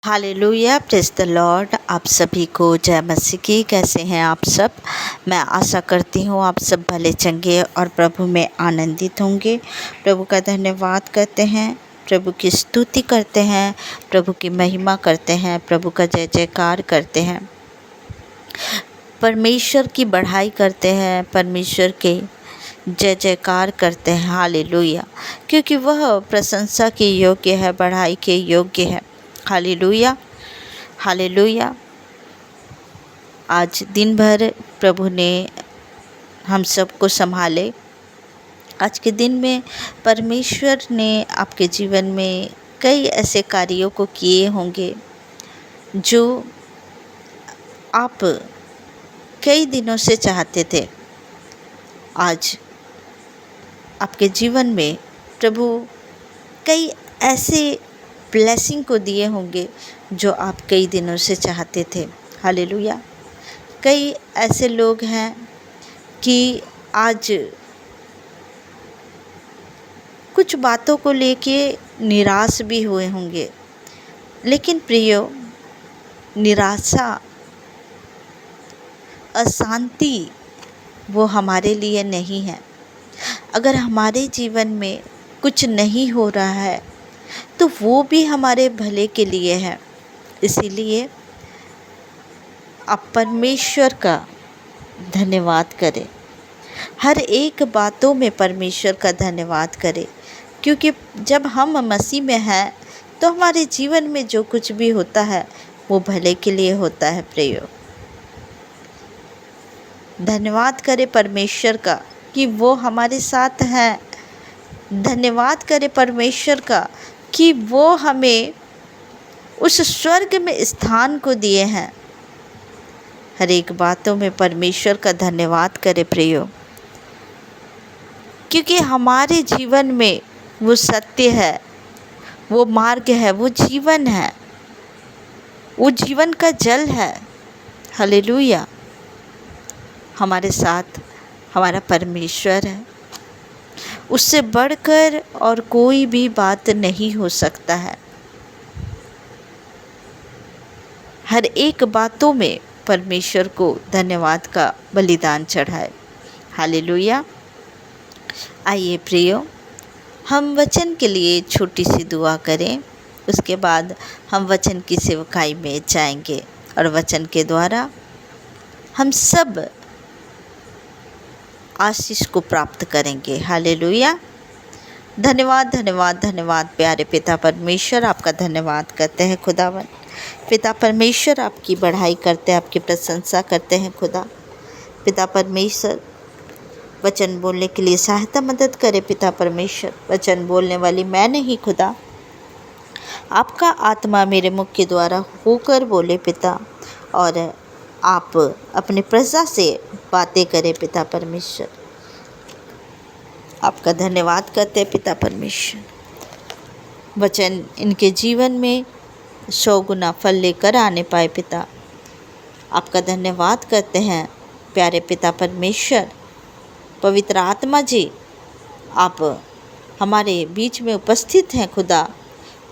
Hallelujah, praise the Lord. आप सभी को जय मसीह की। कैसे हैं आप सब? मैं आशा करती हूँ आप सब भले चंगे और प्रभु में आनंदित होंगे। प्रभु का धन्यवाद करते हैं, प्रभु की स्तुति करते हैं, प्रभु की महिमा करते हैं, प्रभु का जय जयकार करते हैं, परमेश्वर की बढ़ाई करते हैं, परमेश्वर के जय जयकार करते हैं। हालेलुया, क्योंकि वह प्रशंसा के योग्य है, बढ़ाई के योग्य है। Hallelujah, hallelujah. आज दिन भर प्रभु ने हम सबको संभाले। आज के दिन में परमेश्वर ने आपके जीवन में कई ऐसे कार्यों को किए होंगे जो आप कई दिनों से चाहते थे। आज आपके जीवन में प्रभु कई ऐसे ब्लेसिंग को दिए होंगे जो आप कई दिनों से चाहते थे। हालेलुया। कई ऐसे लोग हैं कि आज कुछ बातों को लेके निराश भी हुए होंगे, लेकिन प्रियो, निराशा, अशांति वो हमारे लिए नहीं है। अगर हमारे जीवन में कुछ नहीं हो रहा है तो वो भी हमारे भले के लिए है। इसीलिए आप परमेश्वर का धन्यवाद करें, हर एक बातों में परमेश्वर का धन्यवाद करें, क्योंकि जब हम मसीह में हैं तो हमारे जीवन में जो कुछ भी होता है वो भले के लिए होता है। प्रियो, धन्यवाद करें परमेश्वर का कि वो हमारे साथ हैं। धन्यवाद करें परमेश्वर का कि वो हमें उस स्वर्ग में स्थान को दिए हैं। हर एक बातों में परमेश्वर का धन्यवाद करें प्रियो, क्योंकि हमारे जीवन में वो सत्य है, वो मार्ग है, वो जीवन है, वो जीवन का जल है। हालेलुया। हमारे साथ हमारा परमेश्वर है, उससे बढ़कर और कोई भी बात नहीं हो सकता है। हर एक बातों में परमेश्वर को धन्यवाद का बलिदान चढ़ाए। हालेलुया। आइए प्रियो, हम वचन के लिए छोटी सी दुआ करें, उसके बाद हम वचन की सेवकाई में जाएंगे और वचन के द्वारा हम सब आशीष को प्राप्त करेंगे। हालेलुया। धन्यवाद, धन्यवाद, धन्यवाद प्यारे पिता परमेश्वर, आपका धन्यवाद करते हैं खुदावन। पिता परमेश्वर, आपकी बढ़ाई करते हैं, आपकी प्रशंसा करते हैं खुदा। पिता परमेश्वर, वचन बोलने के लिए सहायता मदद करे पिता परमेश्वर। वचन बोलने वाली मैं नहीं खुदा, आपका आत्मा मेरे मुख के द्वारा होकर बोले पिता, और आप अपने प्रजा से बातें करें पिता परमेश्वर। आपका धन्यवाद करते हैं पिता परमेश्वर। वचन इनके जीवन में 100 गुना फल लेकर आने पाए पिता। आपका धन्यवाद करते हैं प्यारे पिता परमेश्वर। पवित्र आत्मा जी, आप हमारे बीच में उपस्थित हैं खुदा,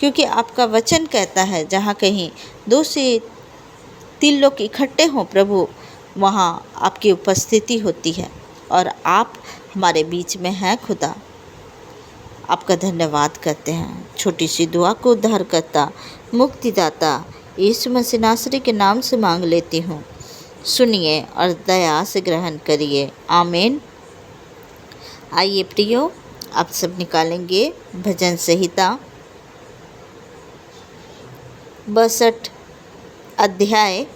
क्योंकि आपका वचन कहता है जहाँ कहीं 2 से 3 लोग इकट्ठे हों प्रभु, वहाँ आपकी उपस्थिति होती है और आप हमारे बीच में हैं खुदा। आपका धन्यवाद करते हैं। छोटी सी दुआ को उद्धारकर्ता, मुक्तिदाता यीशु मसीह नासरी के नाम से मांग लेती हूँ। सुनिए और दया से ग्रहण करिए। आमीन। आइए प्रियो, आप सब निकालेंगे भजन संहिता 62 अध्याय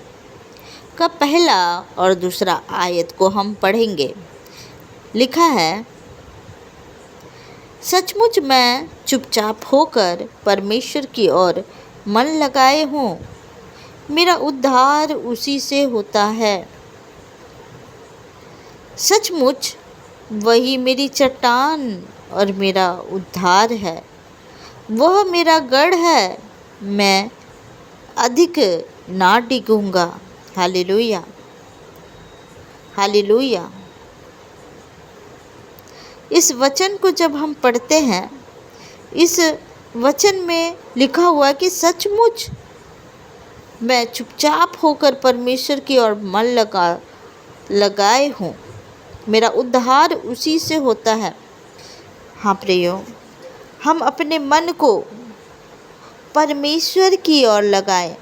का पहला और दूसरा आयत को हम पढ़ेंगे। लिखा है, सचमुच मैं चुपचाप होकर परमेश्वर की ओर मन लगाए हूँ, मेरा उद्धार उसी से होता है। सचमुच वही मेरी चट्टान और मेरा उद्धार है, वह मेरा गढ़ है, मैं अधिक ना डिगूंगा। Hallelujah, hallelujah. इस वचन को जब हम पढ़ते हैं, इस वचन में लिखा हुआ है कि सचमुच मैं चुपचाप होकर परमेश्वर की ओर मन लगाए हूँ। मेरा उद्धार उसी से होता है। हाँ प्रियो, हम अपने मन को परमेश्वर की ओर लगाएं।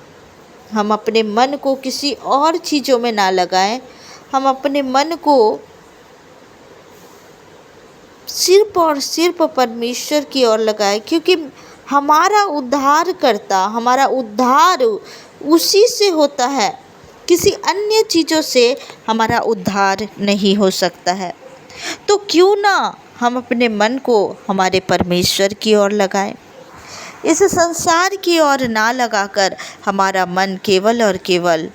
हम अपने मन को किसी और चीज़ों में ना लगाएं। हम अपने मन को सिर्फ और सिर्फ परमेश्वर की ओर लगाएं, क्योंकि हमारा उद्धार करता, हमारा उद्धार उसी से होता है। किसी अन्य चीज़ों से हमारा उद्धार नहीं हो सकता है। तो क्यों ना हम अपने मन को हमारे परमेश्वर की ओर लगाएं। इस संसार की ओर ना लगाकर हमारा मन केवल और केवल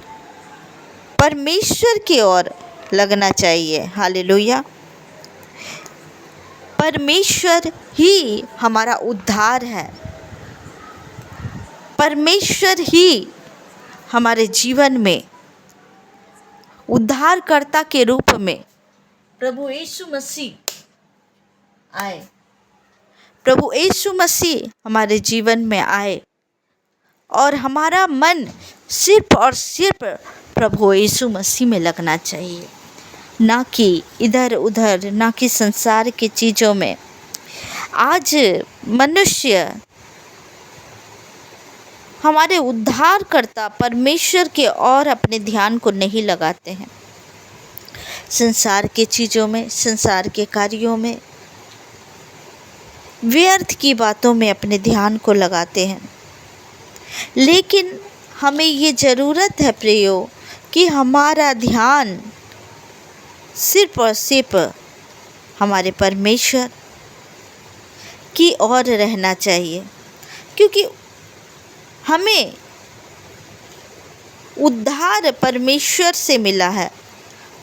परमेश्वर की ओर लगना चाहिए। हालेलुया। परमेश्वर ही हमारा उद्धार है। परमेश्वर ही हमारे जीवन में उद्धारकर्ता के रूप में प्रभु यीशु मसीह आए। प्रभु यीशु मसीह हमारे जीवन में आए और हमारा मन सिर्फ और सिर्फ प्रभु यीशु मसीह में लगना चाहिए, ना कि इधर उधर, ना कि संसार की चीज़ों में। आज मनुष्य हमारे उद्धारकर्ता परमेश्वर के और अपने ध्यान को नहीं लगाते हैं। संसार के चीज़ों में, संसार के कार्यों में, व्यर्थ की बातों में अपने ध्यान को लगाते हैं। लेकिन हमें ये ज़रूरत है प्रियो कि हमारा ध्यान सिर्फ और सिर्फ हमारे परमेश्वर की ओर रहना चाहिए, क्योंकि हमें उद्धार परमेश्वर से मिला है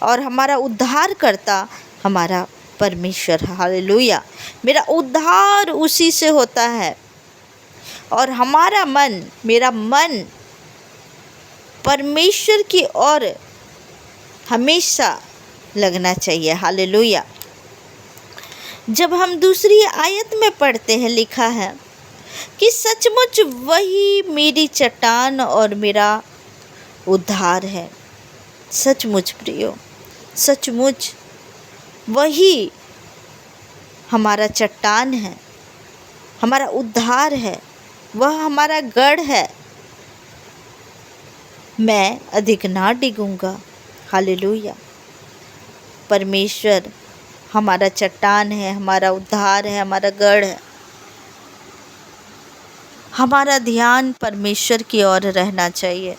और हमारा उद्धारकर्ता हमारा परमेश्वर। हालेलुया। मेरा उद्धार उसी से होता है और हमारा मन, मेरा मन परमेश्वर की ओर हमेशा लगना चाहिए। हालेलुया। जब हम दूसरी आयत में पढ़ते हैं, लिखा है कि सचमुच वही मेरी चट्टान और मेरा उद्धार है। सचमुच प्रियो, सचमुच वही हमारा चट्टान है, हमारा उद्धार है, वह हमारा गढ़ है। मैं अधिक ना डिगूंगा। हालेलुया। परमेश्वर हमारा चट्टान है, हमारा उद्धार है, हमारा गढ़ है। हमारा ध्यान परमेश्वर की ओर रहना चाहिए,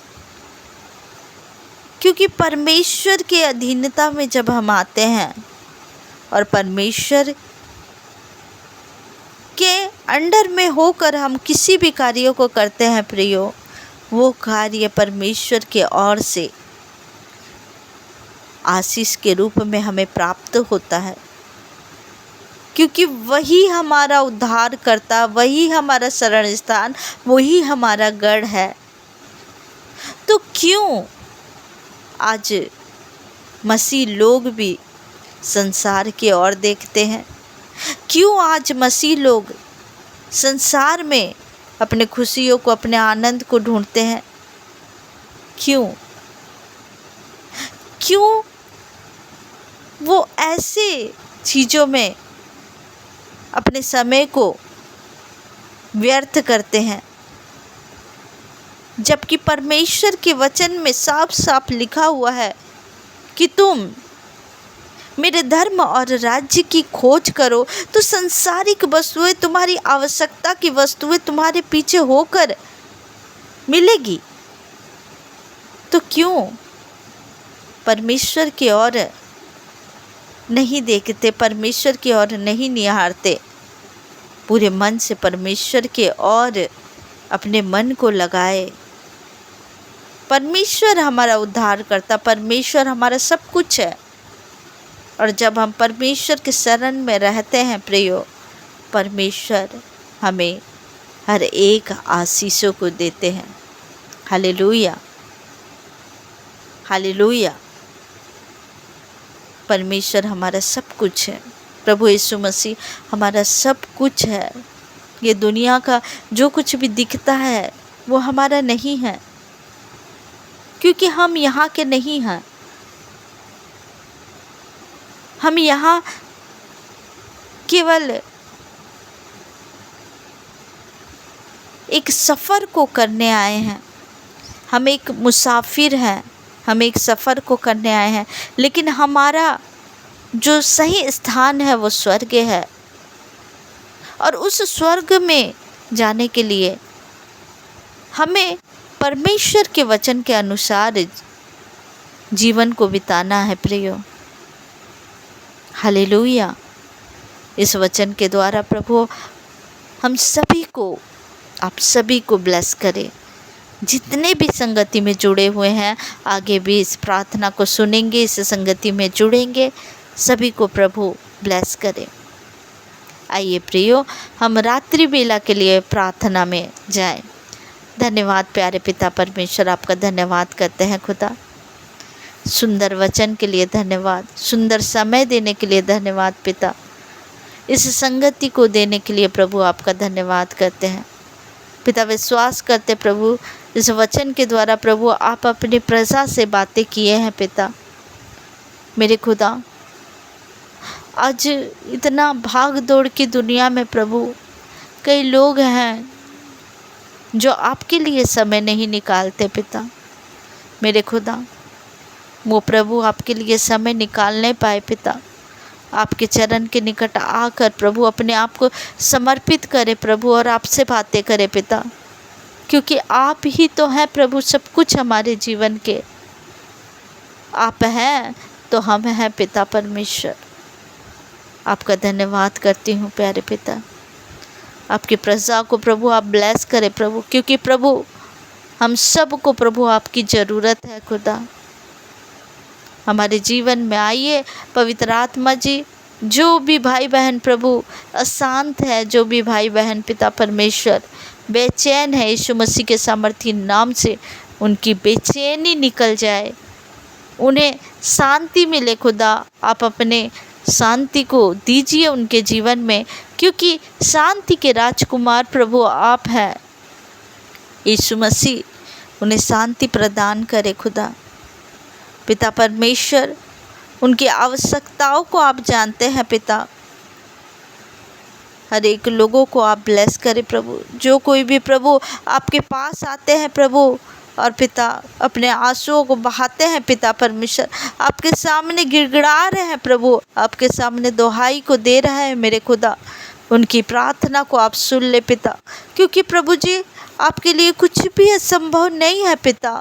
क्योंकि परमेश्वर के अधीनता में जब हम आते हैं और परमेश्वर के अंडर में होकर हम किसी भी कार्यों को करते हैं प्रियो, वो कार्य परमेश्वर के ओर से आशीष के रूप में हमें प्राप्त होता है, क्योंकि वही हमारा उद्धार करता, वही हमारा शरण स्थान, वही हमारा गढ़ है। तो क्यों आज मसीह लोग भी संसार की ओर देखते हैं? क्यों आज मसीह लोग संसार में अपने खुशियों को, अपने आनंद को ढूंढते हैं? क्यों वो ऐसे चीज़ों में अपने समय को व्यर्थ करते हैं, जबकि परमेश्वर के वचन में साफ साफ लिखा हुआ है कि तुम मेरे धर्म और राज्य की खोज करो तो संसारिक वस्तुएं, तुम्हारी आवश्यकता की वस्तुएं तुम्हारे पीछे होकर मिलेगी। तो क्यों परमेश्वर की ओर नहीं देखते, परमेश्वर की ओर नहीं निहारते? पूरे मन से परमेश्वर के ओर अपने मन को लगाए। परमेश्वर हमारा उद्धार करता, परमेश्वर हमारा सब कुछ है। और जब हम परमेश्वर के शरण में रहते हैं प्रियो, परमेश्वर हमें हर एक आशीषों को देते हैं। Hallelujah, hallelujah. परमेश्वर हमारा सब कुछ है। प्रभु यीशु मसीह हमारा सब कुछ है। ये दुनिया का जो कुछ भी दिखता है वो हमारा नहीं है। क्योंकि हम यहाँ के नहीं हैं। हम यहाँ केवल एक सफ़र को करने आए हैं। हम एक मुसाफिर हैं, हम एक सफ़र को करने आए हैं, लेकिन हमारा जो सही स्थान है वो स्वर्ग है। और उस स्वर्ग में जाने के लिए हमें परमेश्वर के वचन के अनुसार जीवन को बिताना है प्रियो। हालेलुया। इस वचन के द्वारा प्रभु हम सभी को, आप सभी को ब्लेस करें। जितने भी संगति में जुड़े हुए हैं, आगे भी इस प्रार्थना को सुनेंगे, इस संगति में जुड़ेंगे, सभी को प्रभु ब्लेस करें। आइए प्रियो, हम रात्रि बेला के लिए प्रार्थना में जाएं। धन्यवाद प्यारे पिता परमेश्वर, आपका धन्यवाद करते हैं खुदा। सुंदर वचन के लिए धन्यवाद, सुंदर समय देने के लिए धन्यवाद पिता। इस संगति को देने के लिए प्रभु आपका धन्यवाद करते हैं पिता। विश्वास करते प्रभु, इस वचन के द्वारा प्रभु आप अपनी प्रजा से बातें किए हैं पिता। मेरे खुदा, आज इतना भाग दौड़ की दुनिया में प्रभु कई लोग हैं जो आपके लिए समय नहीं निकालते पिता। मेरे खुदा, वो प्रभु आपके लिए समय निकाल नहीं पाए पिता। आपके चरण के निकट आकर प्रभु अपने आप को समर्पित करे प्रभु, और आपसे बातें करे पिता, क्योंकि आप ही तो हैं प्रभु सब कुछ हमारे जीवन के। आप हैं तो हम हैं पिता परमेश्वर। आपका धन्यवाद करती हूँ प्यारे पिता। आपकी प्रजा को प्रभु आप ब्लेस करें प्रभु, क्योंकि प्रभु हम सब को प्रभु आपकी ज़रूरत है खुदा। हमारे जीवन में आइए पवित्र आत्मा जी। जो भी भाई बहन प्रभु अशांत है, जो भी भाई बहन पिता परमेश्वर बेचैन है, यीशु मसीह के सामर्थी नाम से उनकी बेचैनी निकल जाए, उन्हें शांति मिले खुदा। आप अपने शांति को दीजिए उनके जीवन में, क्योंकि शांति के राजकुमार प्रभु आप हैं। यीशु मसीह उन्हें शांति प्रदान करे खुदा। पिता परमेश्वर, उनकी आवश्यकताओं को आप जानते हैं पिता। हर एक लोगों को आप ब्लेस करें प्रभु। जो कोई भी प्रभु आपके पास आते हैं प्रभु, और पिता अपने आंसुओं को बहाते हैं पिता परमेश्वर, आपके सामने गिड़गिड़ा रहे हैं प्रभु, आपके सामने दुहाई को दे रहे हैं मेरे खुदा, उनकी प्रार्थना को आप सुन ले पिता। क्योंकि प्रभु जी आपके लिए कुछ भी असंभव नहीं है पिता।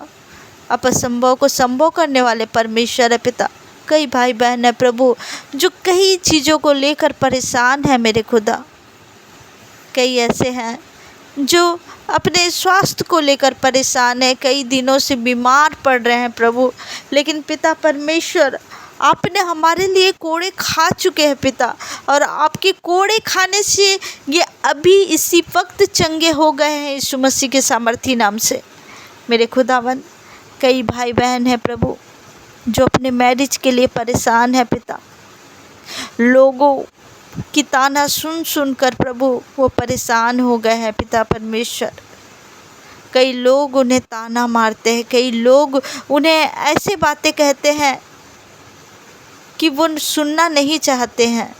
आप असंभव को संभव करने वाले परमेश्वर है पिता। कई भाई बहन है प्रभु जो कई चीज़ों को लेकर परेशान है मेरे खुदा। कई ऐसे हैं जो अपने स्वास्थ्य को लेकर परेशान है, कई दिनों से बीमार पड़ रहे हैं प्रभु। लेकिन पिता परमेश्वर, आपने हमारे लिए कोड़े खा चुके हैं पिता, और आपके कोड़े खाने से ये अभी इसी वक्त चंगे हो गए हैं यीशु मसीह के सामर्थी नाम से। मेरे खुदावन, कई भाई बहन हैं प्रभु जो अपने मैरिज के लिए परेशान है पिता। लोगों की ताना सुन सुन कर प्रभु वो परेशान हो गए हैं पिता परमेश्वर। कई लोग उन्हें ताना मारते हैं, कई लोग उन्हें ऐसे बातें कहते हैं कि वो सुनना नहीं चाहते हैं।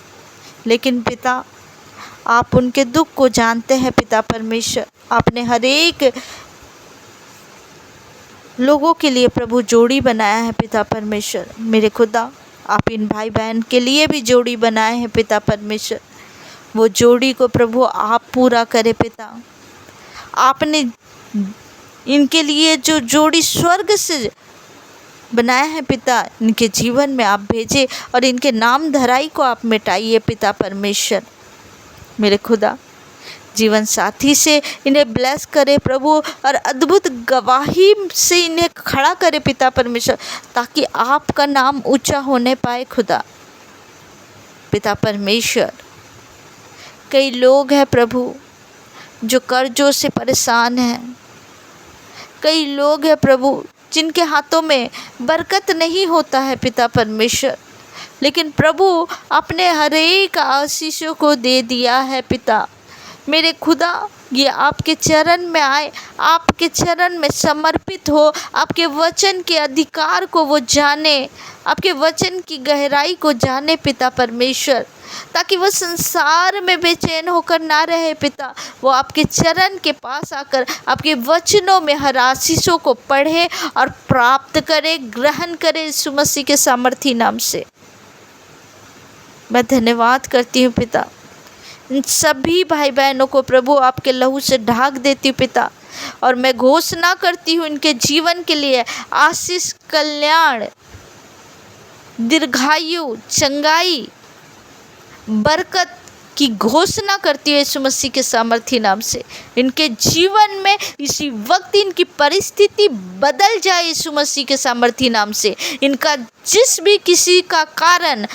लेकिन पिता, आप उनके दुख को जानते हैं पिता परमेश्वर। आपने हर एक लोगों के लिए प्रभु जोड़ी बनाया है पिता परमेश्वर। मेरे खुदा, आप इन भाई बहन के लिए भी जोड़ी बनाए हैं पिता परमेश्वर। वो जोड़ी को प्रभु आप पूरा करें पिता। आपने इनके लिए जो जोड़ी स्वर्ग से बनाया है पिता, इनके जीवन में आप भेजे और इनके नाम धराई को आप मिटाइए पिता परमेश्वर। मेरे खुदा, जीवन साथी से इन्हें ब्लेस करे प्रभु, और अद्भुत गवाही से इन्हें खड़ा करे पिता परमेश्वर, ताकि आपका नाम ऊंचा होने पाए खुदा। पिता परमेश्वर, कई लोग हैं प्रभु जो कर्जों से परेशान हैं। कई लोग हैं प्रभु जिनके हाथों में बरकत नहीं होता है पिता परमेश्वर, लेकिन प्रभु आपने हर एक आशीषों को दे दिया है पिता। मेरे खुदा, ये आपके चरण में आए, आपके चरण में समर्पित हो, आपके वचन के अधिकार को वो जाने, आपके वचन की गहराई को जाने पिता परमेश्वर, ताकि वो संसार में बेचैन होकर ना रहे पिता। वो आपके चरण के पास आकर आपके वचनों में हर आशीषों को पढ़े और प्राप्त करे, ग्रहण करे यीशु मसीह के सामर्थी नाम से। मैं धन्यवाद करती हूँ पिता। इन सभी भाई बहनों को प्रभु आपके लहू से ढाक देती हूँ पिता, और मैं घोषणा करती हूँ इनके जीवन के लिए आशीष, कल्याण, दीर्घायु, चंगाई, बरकत की घोषणा करती है यीशु मसीह के सामर्थी नाम से। इनके जीवन में इसी वक्त इनकी परिस्थिति बदल जाए यीशु मसीह के सामर्थी नाम से। इनका जिस भी किसी का कारण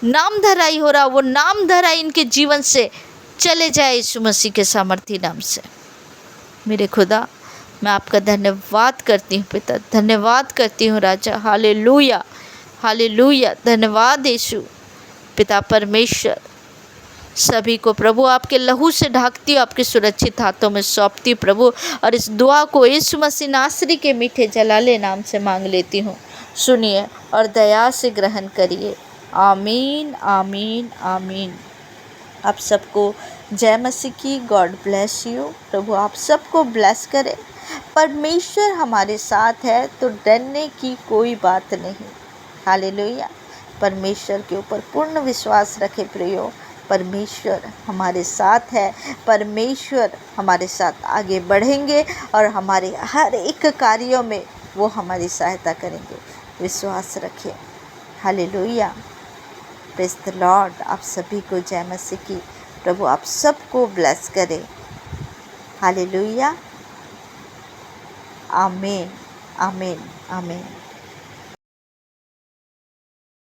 नाम धराई हो रहा, वो नाम धराई इनके जीवन से चले जाए यीशु मसीह के सामर्थी नाम से। मेरे खुदा, मैं आपका धन्यवाद करती हूँ पिता, धन्यवाद करती हूँ राजा। Hallelujah, hallelujah. धन्यवाद यीशु। पिता परमेश्वर, सभी को प्रभु आपके लहू से ढाकती हूँ, आपके सुरक्षित हाथों में सौंपती हूँ प्रभु, और इस दुआ को यीशु मसीह नासरी के मीठे जलाले नाम से मांग लेती हूँ। सुनिए और दया से ग्रहण करिए। आमीन, आमीन, आमीन। आप सबको जय मसीह की। God bless you. प्रभु आप सबको ब्लेस करे। परमेश्वर हमारे साथ है तो डरने की कोई बात नहीं। हालेलुया। परमेश्वर के ऊपर पूर्ण विश्वास रखे प्रियो। परमेश्वर हमारे साथ है, परमेश्वर हमारे साथ आगे बढ़ेंगे और हमारे हर एक कार्यों में वो हमारी सहायता करेंगे। विश्वास रखें। हालेलुया। Praise the Lord. आप सभी को जय मसीह की। प्रभु आप सबको ब्लेस करे। हालेलुया। आमीन, आमीन, आमीन।